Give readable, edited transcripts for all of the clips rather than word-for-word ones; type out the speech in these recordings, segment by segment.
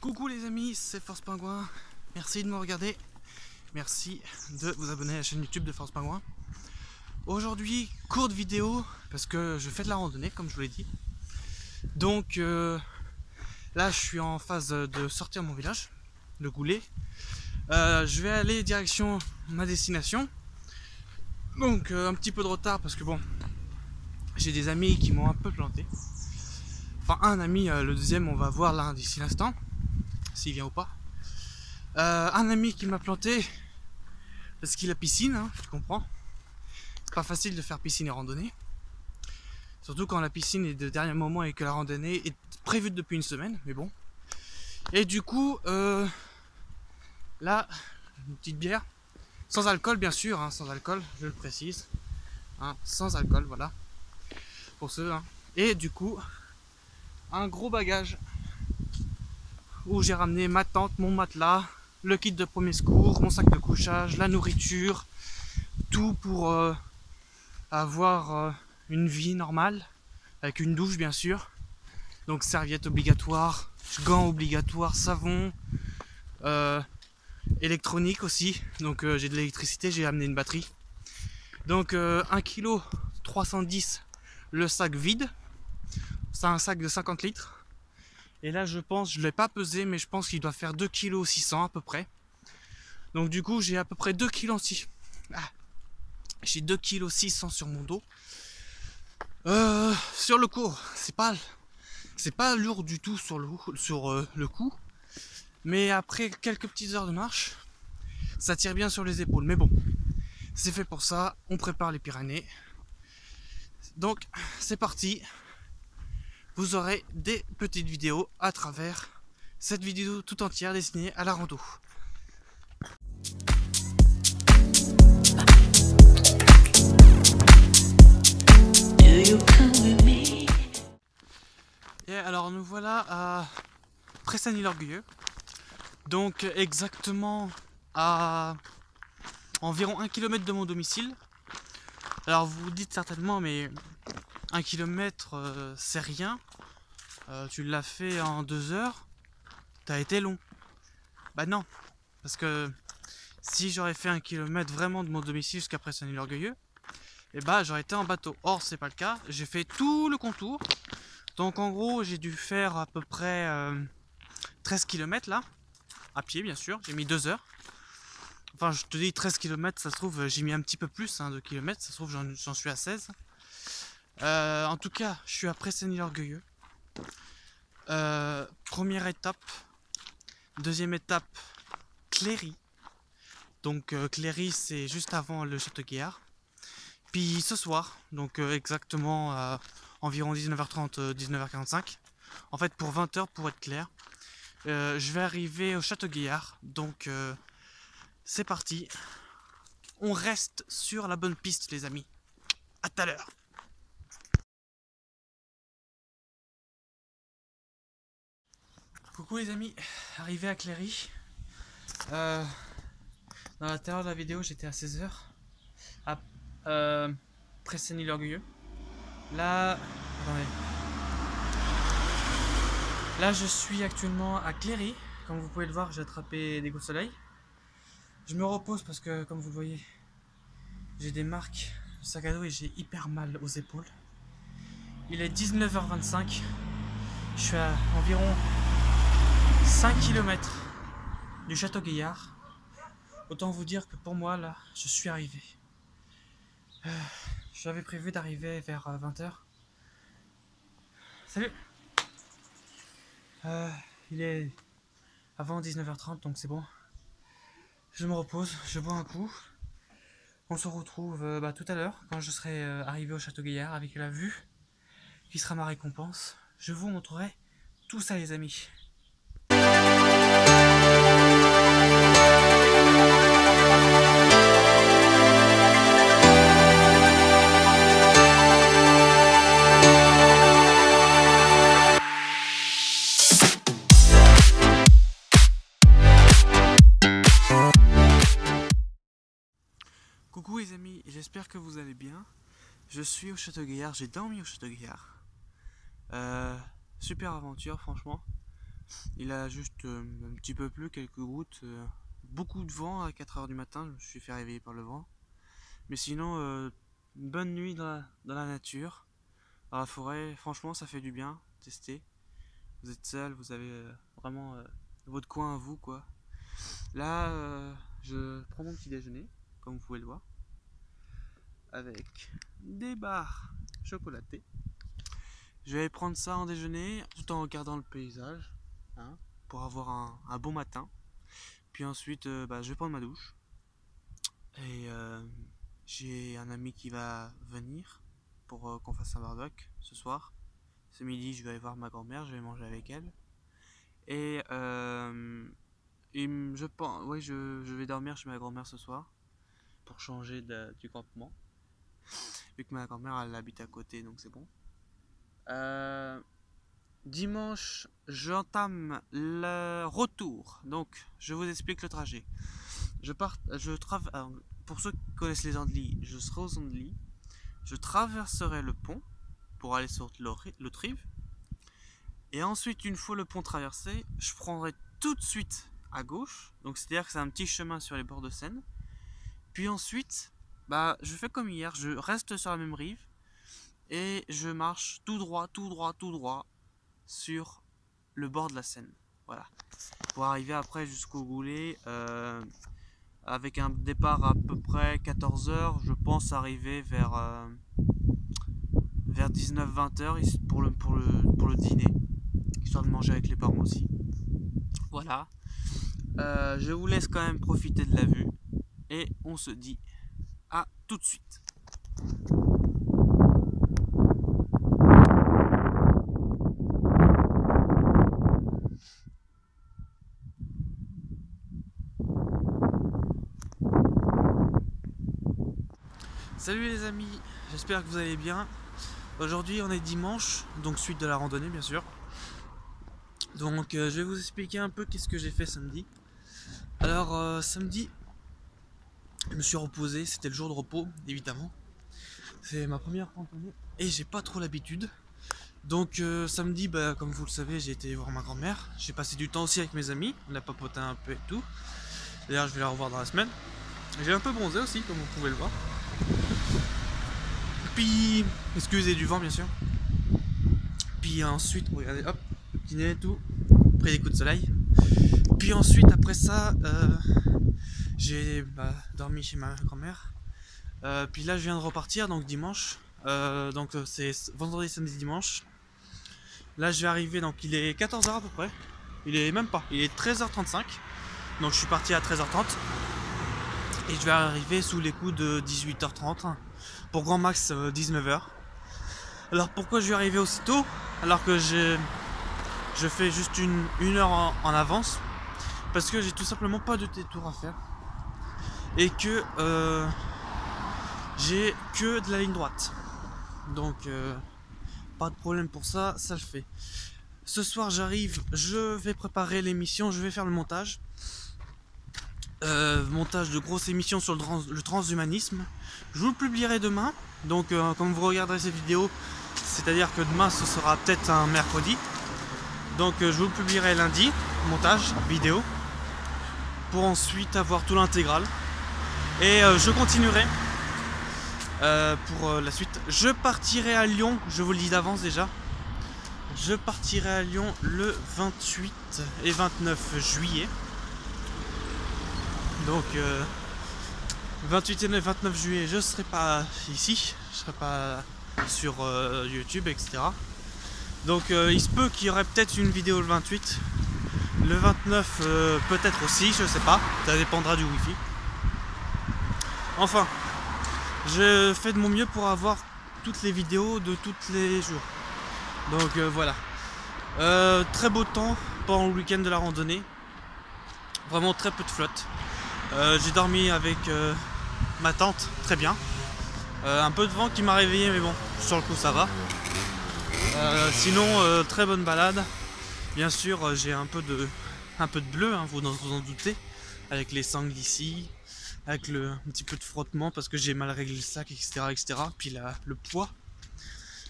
Coucou les amis, c'est Force Pingouin. Merci de me regarder. Merci de vous abonner à la chaîne YouTube de Force Pingouin. Aujourd'hui, courte vidéo parce que je fais de la randonnée comme je vous l'ai dit. Donc là, je suis en phase de sortir mon village, le Goulet. Je vais aller direction ma destination. Donc un petit peu de retard parce que bon, j'ai des amis qui m'ont un peu planté. Enfin un ami, le deuxième on va voir là d'ici l'instant, s'il vient ou pas. Un ami qui m'a planté parce qu'il a piscine, hein, tu comprends. C'est pas facile de faire piscine et randonnée. Surtout quand la piscine est de dernier moment et que la randonnée est prévue depuis une semaine, mais bon. Et du coup, là, une petite bière, sans alcool bien sûr, hein, sans alcool, je le précise. Hein, sans alcool, voilà. Pour ceux, hein. Et du coup, un gros bagage où j'ai ramené ma tente, mon matelas, le kit de premier secours, mon sac de couchage, la nourriture, tout pour avoir une vie normale, avec une douche bien sûr. Donc serviette obligatoire, gants obligatoires, savon, électronique aussi. Donc j'ai de l'électricité, j'ai amené une batterie. Donc 1 kg 310 le sac vide. C'est un sac de 50 litres. Et là je pense, je ne l'ai pas pesé, mais je pense qu'il doit faire 2 kg 600 à peu près. Donc du coup j'ai à peu près 2 kg 600. J'ai 2 kg 600 sur mon dos. Sur le cours, c'est pas lourd du tout sur le coup. Mais après quelques petites heures de marche, ça tire bien sur les épaules. Mais bon, c'est fait pour ça, on prépare les Pyrénées. Donc c'est parti. Vous aurez des petites vidéos à travers cette vidéo tout entière destinée à la rando. Et alors nous voilà à Pressanil-l'Orgueilleux. Donc exactement à environ 1 km de mon domicile. Alors vous vous dites certainement, mais 1 km c'est rien. Tu l'as fait en 2 heures. T'as été long. Bah non, parce que si j'aurais fait 1 km vraiment de mon domicile jusqu'à Pressanil-l'Orgueilleux, et bah j'aurais été en bateau. Or c'est pas le cas. J'ai fait tout le contour. Donc en gros j'ai dû faire à peu près 13 km là. À pied bien sûr, j'ai mis 2 heures. Enfin je te dis 13 km, ça se trouve j'ai mis un petit peu plus de kilomètres, ça se trouve j'en suis à 16. En tout cas je suis à Pressanil-l'Orgueilleux. Première étape. Deuxième étape, Cléry. Donc Cléry c'est juste avant le Château-Guéard. Puis ce soir, donc exactement à environ 19h30, 19h45. En fait pour 20h pour être clair. Je vais arriver au Château-Guéard. Donc c'est parti. On reste sur la bonne piste les amis. À tout à l'heure. Coucou les amis, arrivé à Cléry. Dans l'intérieur de la vidéo j'étais à 16h à Pressanil-l'Orgueilleux. Là, attendez. Là je suis actuellement à Cléry. Comme vous pouvez le voir, j'ai attrapé des gouttes de soleil. Je me repose parce que comme vous le voyez, j'ai des marques de sac à dos et j'ai hyper mal aux épaules. Il est 19h25. Je suis à environ 5 km du Château-Guéard. Autant vous dire que pour moi là, je suis arrivé. J'avais prévu d'arriver vers 20h. Salut. Il est avant 19h30 donc c'est bon. Je me repose, je bois un coup. On se retrouve tout à l'heure quand je serai arrivé au Château-Guéard avec la vue qui sera ma récompense. Je vous montrerai tout ça les amis. Coucou les amis, j'espère que vous allez bien. Je suis au Château-Guéard, j'ai dormi au Château-Guéard. Super aventure franchement. Il a juste un petit peu plu, quelques gouttes, beaucoup de vent à 4 h du matin, je me suis fait réveiller par le vent. Mais sinon, une bonne nuit dans la nature, dans la forêt, franchement ça fait du bien, tester. Vous êtes seul, vous avez vraiment votre coin à vous quoi. Là, je prends mon petit déjeuner, comme vous pouvez le voir, avec des barres chocolatées. Je vais prendre ça en déjeuner tout en regardant le paysage, hein, pour avoir un bon matin. Puis ensuite, je vais prendre ma douche. Et j'ai un ami qui va venir pour qu'on fasse un barbecue ce soir. Ce midi, je vais aller voir ma grand-mère, je vais manger avec elle. Et je pense, ouais, je vais dormir chez ma grand-mère ce soir pour changer du campement. Vu que ma grand-mère elle habite à côté, donc c'est bon. Dimanche, j'entame le retour. Donc, je vous explique le trajet. Pour ceux qui connaissent les Andelys, je serai aux Andelys. Je traverserai le pont pour aller sur l'autre rive. Et ensuite, une fois le pont traversé, je prendrai tout de suite à gauche. Donc, c'est-à-dire que c'est un petit chemin sur les bords de Seine. Puis ensuite, je fais comme hier, je reste sur la même rive. Et je marche tout droit sur le bord de la Seine. Voilà. Pour arriver après jusqu'au Goulet, avec un départ à peu près 14 h, je pense arriver vers 19-20 h pour le dîner, histoire de manger avec les parents aussi. Voilà. Je vous laisse quand même profiter de la vue et on se dit à tout de suite. Salut les amis, j'espère que vous allez bien. Aujourd'hui on est dimanche, donc suite de la randonnée bien sûr. Donc je vais vous expliquer un peu qu'est-ce que j'ai fait samedi. Alors samedi, je me suis reposé, c'était le jour de repos évidemment. C'est ma première randonnée et j'ai pas trop l'habitude. Donc samedi, comme vous le savez, j'ai été voir ma grand-mère. J'ai passé du temps aussi avec mes amis, on a papoté un peu et tout. D'ailleurs je vais la revoir dans la semaine. J'ai un peu bronzé aussi comme vous pouvez le voir. Puis, excusez du vent bien sûr. Puis ensuite, regardez, hop, le petit nez et tout, pris des coups de soleil. Puis ensuite, après ça, j'ai dormi chez ma grand-mère. Puis là, je viens de repartir, donc dimanche. Donc c'est vendredi, samedi, dimanche. Là, je vais arriver, donc il est 14 h à peu près. Il est même pas, il est 13 h 35. Donc je suis parti à 13 h 30. Et je vais arriver sous les coups de 18 h 30. Pour grand max 19 h. Alors pourquoi je vais arriver aussitôt alors que je fais juste une heure en avance? Parce que j'ai tout simplement pas de détour à faire. Et que j'ai que de la ligne droite. Donc pas de problème pour ça, ça le fait. Ce soir j'arrive, je vais préparer l'émission, je vais faire le montage. Montage de grosses émissions sur le transhumanisme. Je vous le publierai demain. Donc quand vous regarderez cette vidéo, c'est-à-dire que demain ce sera peut-être un mercredi. Donc je vous le publierai lundi, montage vidéo, pour ensuite avoir tout l'intégral. Et je continuerai pour la suite. Je partirai à Lyon, je vous le dis d'avance déjà. Je partirai à Lyon le 28 et 29 juillet. Donc 28 et 29 juillet, je serai pas ici, je serai pas sur YouTube, etc. Donc il se peut qu'il y aurait peut-être une vidéo le 28. Le 29 peut-être aussi, je sais pas, ça dépendra du wifi. Enfin, je fais de mon mieux pour avoir toutes les vidéos de tous les jours. Donc voilà. Très beau temps pendant le week-end de la randonnée. Vraiment très peu de flotte. J'ai dormi avec ma tante, très bien. Un peu de vent qui m'a réveillé, mais bon, sur le coup ça va. Sinon, très bonne balade. Bien sûr, j'ai un peu de bleu, hein, vous en doutez, avec les sangles ici, avec un petit peu de frottement parce que j'ai mal réglé le sac, etc. Puis le poids.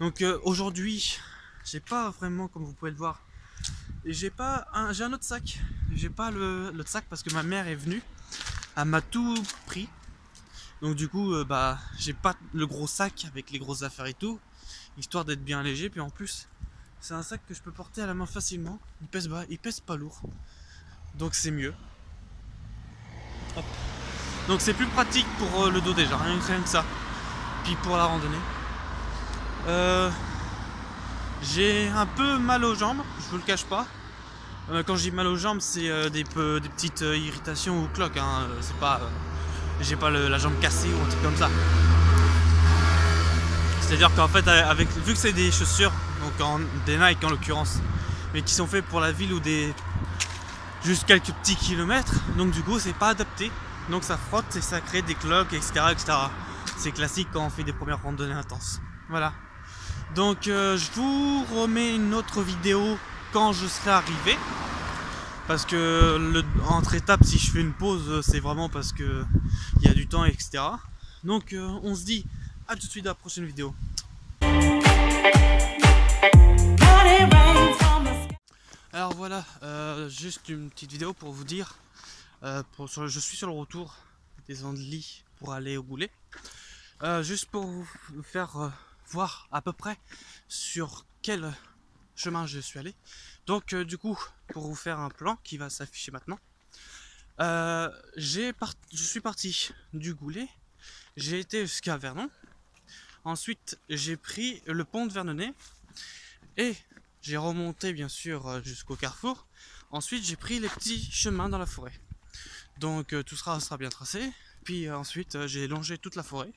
Donc aujourd'hui, j'ai pas vraiment, comme vous pouvez le voir, Et j'ai un autre sac. J'ai pas l'autre sac parce que ma mère est venue. Elle m'a tout pris. Donc du coup, bah, j'ai pas le gros sac avec les grosses affaires et tout, histoire d'être bien léger. Puis en plus, c'est un sac que je peux porter à la main facilement. Il pèse pas lourd. Donc c'est mieux. Hop. Donc c'est plus pratique pour le dos déjà, rien que ça. Puis pour la randonnée. J'ai un peu mal aux jambes, je vous le cache pas. Quand j'ai mal aux jambes, c'est des petites irritations ou cloques. Hein. C'est pas, j'ai pas la jambe cassée ou un truc comme ça. C'est-à-dire qu'en fait, vu que c'est des chaussures, donc des Nike en l'occurrence, mais qui sont faits pour la ville ou juste quelques petits kilomètres, donc du coup, c'est pas adapté. Donc ça frotte et ça crée des cloques, etc., etc. C'est classique quand on fait des premières randonnées intenses. Voilà. Donc je vous remets une autre vidéo quand je serai arrivé. Parce que entre étapes, si je fais une pause, c'est vraiment parce que il y a du temps, etc. Donc on se dit à tout de suite dans la prochaine vidéo. Alors voilà, juste une petite vidéo pour vous dire, je suis sur le retour des Andelys pour aller au Goulet. Juste pour vous faire voir à peu près sur quel chemin je suis allé. Donc du coup, pour vous faire un plan qui va s'afficher maintenant, je suis parti du Goulet, j'ai été jusqu'à Vernon, ensuite j'ai pris le pont de Vernonnet et j'ai remonté bien sûr jusqu'au carrefour. Ensuite j'ai pris les petits chemins dans la forêt. Donc tout sera bien tracé. Puis ensuite j'ai longé toute la forêt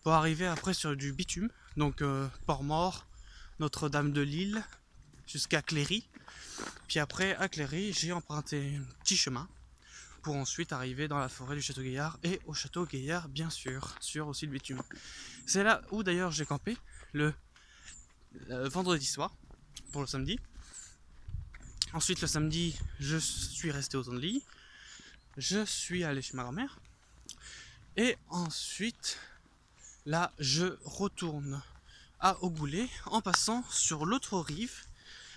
pour arriver après sur du bitume. Donc Port-Mort, Notre-Dame-de-Lille jusqu'à Cléry. Puis après à Cléry j'ai emprunté un petit chemin pour ensuite arriver dans la forêt du Château Gaillard et au Château Gaillard bien sûr, sur aussi le bitume. C'est là où d'ailleurs j'ai campé le vendredi soir pour le samedi. Ensuite le samedi je suis resté aux Andelys, je suis allé chez ma grand-mère et ensuite là je retourne au Goulet en passant sur l'autre rive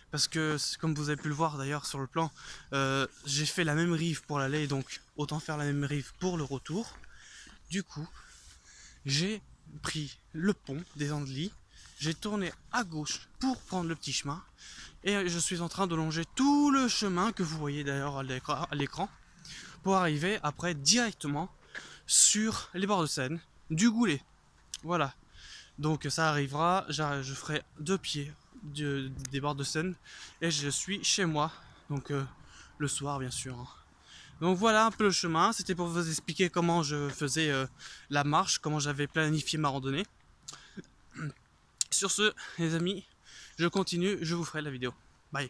parce que comme vous avez pu le voir d'ailleurs sur le plan, j'ai fait la même rive pour l'aller, donc autant faire la même rive pour le retour. Du coup j'ai pris le pont des Andelys, j'ai tourné à gauche pour prendre le petit chemin et je suis en train de longer tout le chemin que vous voyez d'ailleurs à l'écran pour arriver après directement sur les bords de Seine du Goulet. Voilà, donc ça arrivera, je ferai 2 pieds des bords de Seine et je suis chez moi, donc le soir bien sûr. Donc voilà un peu le chemin, c'était pour vous expliquer comment je faisais la marche, comment j'avais planifié ma randonnée. Sur ce les amis, je continue, je vous ferai la vidéo. Bye.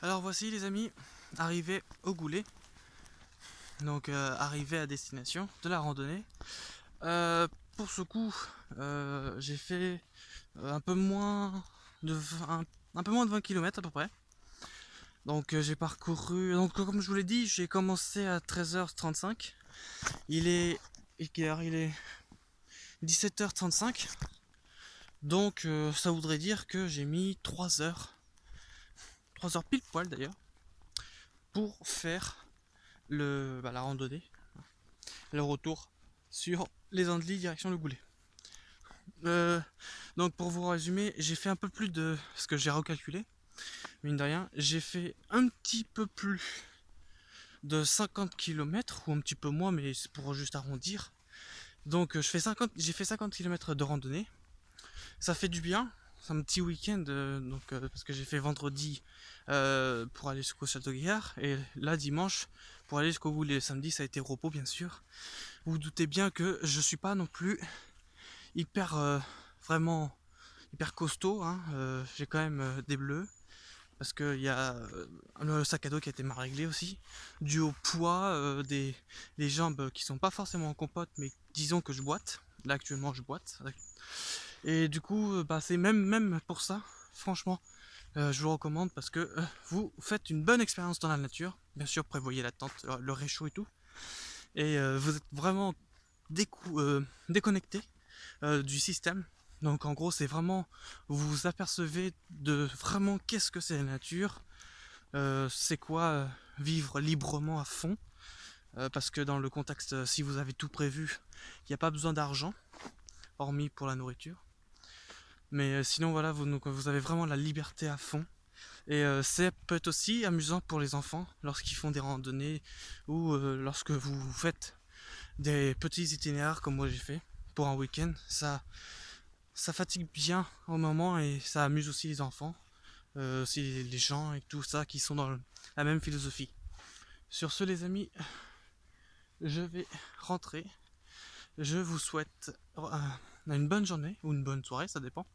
Alors voici les amis, arrivé au Goulet. Donc arrivé à destination de la randonnée. Pour ce coup, j'ai fait un peu moins de 20 km à peu près. Donc j'ai parcouru, donc comme je vous l'ai dit, j'ai commencé à 13h35. Il est 17h35. Donc ça voudrait dire que j'ai mis 3 heures pile poil d'ailleurs, pour faire la randonnée, le retour sur les Andelys direction le Goulet. Donc pour vous résumer, j'ai fait un peu plus de, parce que j'ai recalculé, mine de rien, j'ai fait un petit peu plus de 50 km ou un petit peu moins, mais c'est pour juste arrondir. Donc j'ai fait 50 km de randonnée, ça fait du bien. C'est un petit week-end, parce que j'ai fait vendredi pour aller jusqu'au Château Gaillard et là dimanche pour aller jusqu'au Goulet. Samedi ça a été repos bien sûr. Vous vous doutez bien que je suis pas non plus vraiment hyper costaud, hein. J'ai quand même des bleus parce qu'il y a le sac à dos qui a été mal réglé aussi, dû au poids des jambes qui sont pas forcément en compote, mais disons que je boite. Là actuellement je boite. Et du coup, c'est même pour ça, franchement, je vous recommande parce que vous faites une bonne expérience dans la nature. Bien sûr, prévoyez la tente, le réchaud et tout. Et vous êtes vraiment déconnecté du système. Donc en gros c'est vraiment, vous vous apercevez de vraiment qu'est-ce que c'est la nature, c'est quoi vivre librement à fond, parce que dans le contexte, si vous avez tout prévu, il n'y a pas besoin d'argent, hormis pour la nourriture. Mais sinon voilà, vous avez vraiment la liberté à fond. Et c'est peut être aussi amusant pour les enfants lorsqu'ils font des randonnées ou lorsque vous faites des petits itinéraires comme moi j'ai fait pour un week-end. Ça fatigue bien au moment et ça amuse aussi les enfants, aussi les gens et tout ça qui sont dans la même philosophie. Sur ce les amis, je vais rentrer. Je vous souhaite une bonne journée ou une bonne soirée, ça dépend.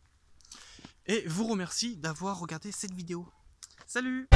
Et vous remercie d'avoir regardé cette vidéo. Salut!